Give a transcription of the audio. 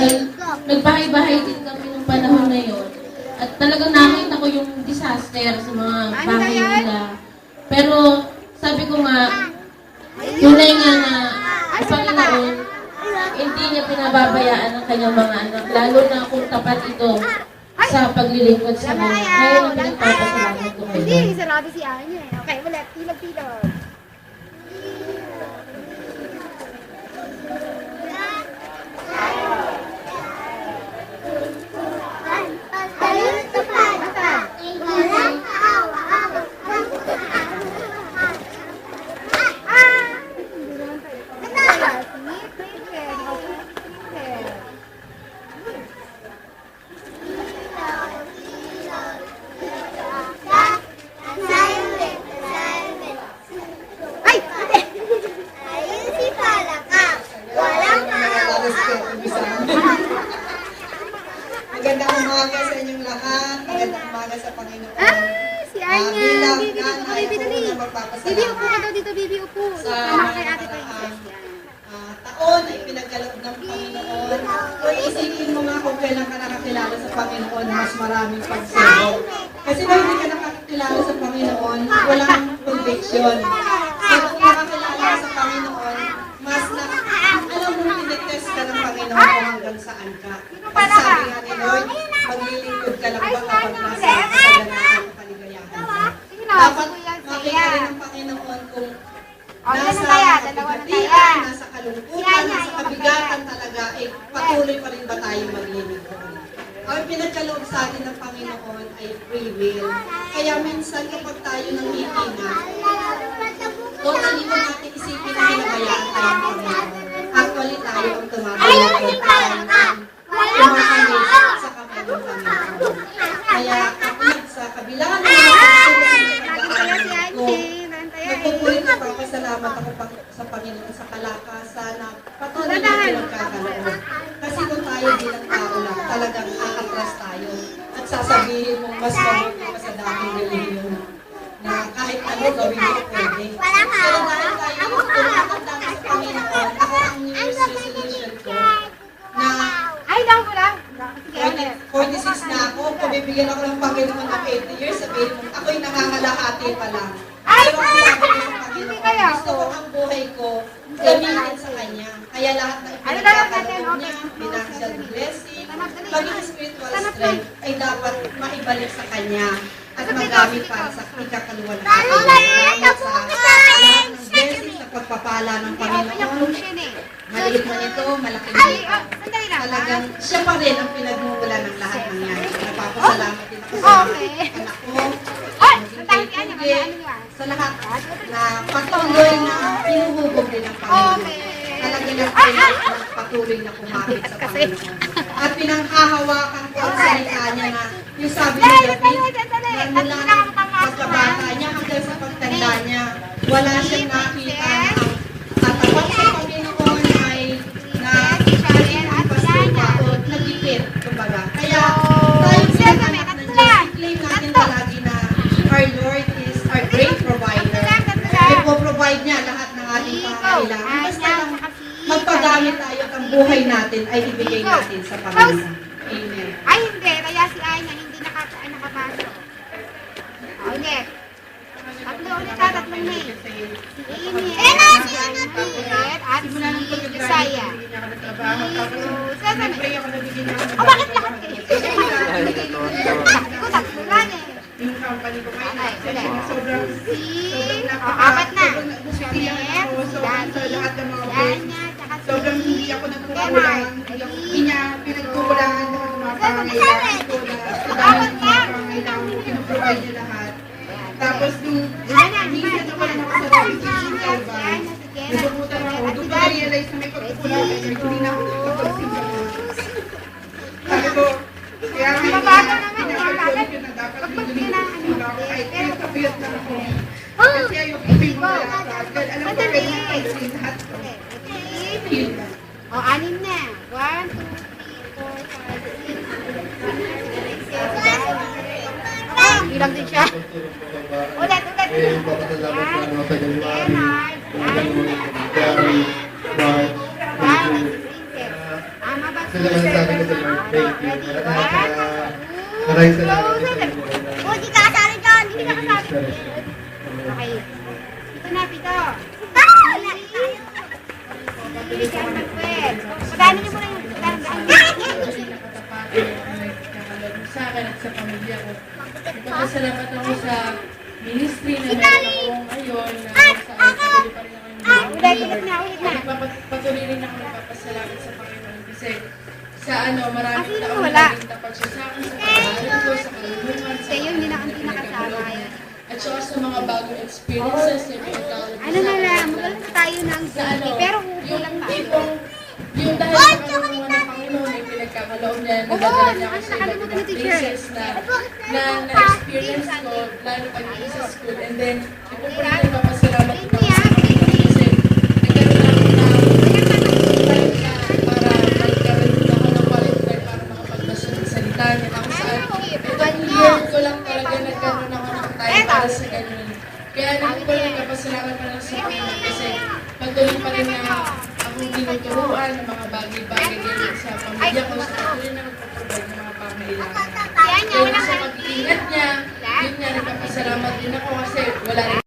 dahil nagbahay-bahay din kami nung panahon na yun. At talagang nakita ko yung disaster sa mga bahay nila. Pero sabi ko nga, tunay nga na ang Panginoon, hindi niya pinababayaan ang kanyang mga anak, lalo na kung tapat ito sa paglilingkod sa kanya. Kaya yung pinagpapasalamat ko kayo. Hindi, sarado si Anya. Okay, ulit. Tilog-tilog. Magandang umaga sa inyong lahat. Magandang umaga sa Panginoon. Si Anya. Bilang Bibi, nanay, Bibi, ako Bibi. na magpapasalamat. Bibi, upo ka daw dito, Bibi, upo. Sa Tama kay mga ate nakaraang Princess. taon ay pinagkaloob ng Panginoon. Kung isipin mo nga kung kailan ka nakakilala sa Panginoon, mas maraming pagsubok. Kasi kung hindi ka nakakilala sa Panginoon, walang conviction. So kung nakakilala ka sa Panginoon, mas alam mo, tinitest ka ng Panginoon kung hanggang saan ka. Kasi sabi nga ni Lord, maglilingkod ka lang ba kapag nasa kasaganahan o kaligayahan ka. Dapat makita rin ng Panginoon kung nasa kabigatian, nasa kalungkutan, nasa kabigatan talaga, patuloy pa rin ba tayo maglilingkod. Ang pinagkaloob sa atin ng Panginoon ay free will. Kaya minsan kapag tayo nangihinga, totally mo natin isipin na hinabayaan tayo ng Panginoon. Actually tayo ang tumatawag sa kamay ng Panginoon. Kaya ako sa kabila ng nagpupuri na papasalamat ako sa Panginoon sa kalakasan na patuloy na pinagkakaloon. Kasi kung tayo bilang tao lang, talagang aatras tayo. At sasabihin mo, mas mabuti pa sa dating relihiyon na kahit ano gawin mo pwede. Pero dahil tayo tumatanda na sa Panginoon, ako ang New Year's resolution ko na 46 na ako, pabibigyan ako ng Panginoon ng 80 years, sabihin mo, ako'y nangangalahati pa lang. Pero ang sabi ko sa Panginoon, gusto ko ang buhay ko gamitin sa Kanya. Kaya lahat na ipinagkakaloon niya, financial blessing, maging spiritual strength, ay dapat maibalik sa Kanya at magamit para sa ikakaluwa ng ating salamat sa lahat ng blessings sa pagpapala ng Panginoon. Maliit man ito, malaki man ito. Talagang siya pa rin ang pinagmumula ng lahat ng yan. Napapasalamat din ako sa anak ko, maging kay sa lahat na patuloy na pinuhubog din ng Panginoon. Talagang patuloy na kumapit sa Panginoon. At pinanghahawakan ko ang salita niya na yung sabi ni David, na mula ng pagkabata niya hanggang sa pagtanda niya, wala siyang nakita na ang tatapat sa Panginoon ay na pasupa o nagipit, kumbaga. Kaya tayo sa anak ng Diyos, i-claim natin palagi na our Lord is our great provider. Ipo-provide niya lahat ng ating pangangailangan. Basta lang magpagamit tayo at ang buhay natin ay ibigay natin sa Panginoon. Amen. Ay, hindi. Kaya si Anya hindi nakapasok. Ulit. Ulit ha, tatlong na eh. Si Amy, si Anya, at si Josiah. Oh, bakit lahat kayo? Ako, tatlo lang eh. Yung company ko ngayon, Sobrang apat na. Sa lahat ng mga friends. Sobrang hindi ako nagkukulangan. Hindi niya pinagkukulangan lahat ng mga pangangailangan ko na sa dami ng mga pangangailangan ko, pinuprovide niya lahat. Tapos nung minsan ako na nakasarap sa Calvan, nabubutan ako, doon ko na-realize na may pagkukulangan niya, hindi na ako nakapagsimba. Sabi ko, kaya ngayon, pinapagkulit ko na dapat hindi ako kahit kapiyot lang ako. Kasi ayoko yung mga agad. Alam ko kayo na pag-sin lahat ko. O, anim na. 1, 2, 3, 4, 5, 6, 7, 8. Bilang din siya. Ulit. Tama ba Sila lang sabi ko sa Lord, thank you. Maraming salamat sa inyo. Oh, di ka kasali dyan. Hindi ka kasali. Okay. Ito na, Pito. Pili ka naman, Pwede. Pagano niyo muna yung Nakakalago sa akin at sa pamilya ko. Nagpapasalamat ako sa ministry na meron ako ngayon na sa patuloy pa rin ako yung ulit na. Patuloy rin ako nagpapasalamat sa Panginoon kasi sa marami Sino taong wala? naging tapat siya sa akin, sa pag-aaral ko, sa kalungan, sa Sa'yo, hindi na hindi nakasama yan. at saka sa mga bagong experiences na pinagkakaroon Ano na lang, magaling na tayo ng sa pero upo yung lang tayo. tipong, yung dahil sa kalungan ng Panginoon ay pinagkakaloob niya, nadadala niya ako sa iba't ibang places na na-experience ko, lalo pag sa school, and then, ipupunin ko papasalamat ko sa Panginoon kasi nagkaroon ako ng para magkaroon ako ng quality time para makapagbasa ng salita niya kung saan itong year ko lang talaga nagkaroon ako ng time para sa ganun. Kaya nagpapasalamat pa lang sa Panginoon kasi patuloy pa rin na akong tinuturuan ng mga bagay-bagay ganyan sa pamilya ko, sa patuloy na nagpaprovide ng mga pangailangan. Kaya sa pag-iingat niya, yun nga, nagpapasalamat din ako kasi wala rin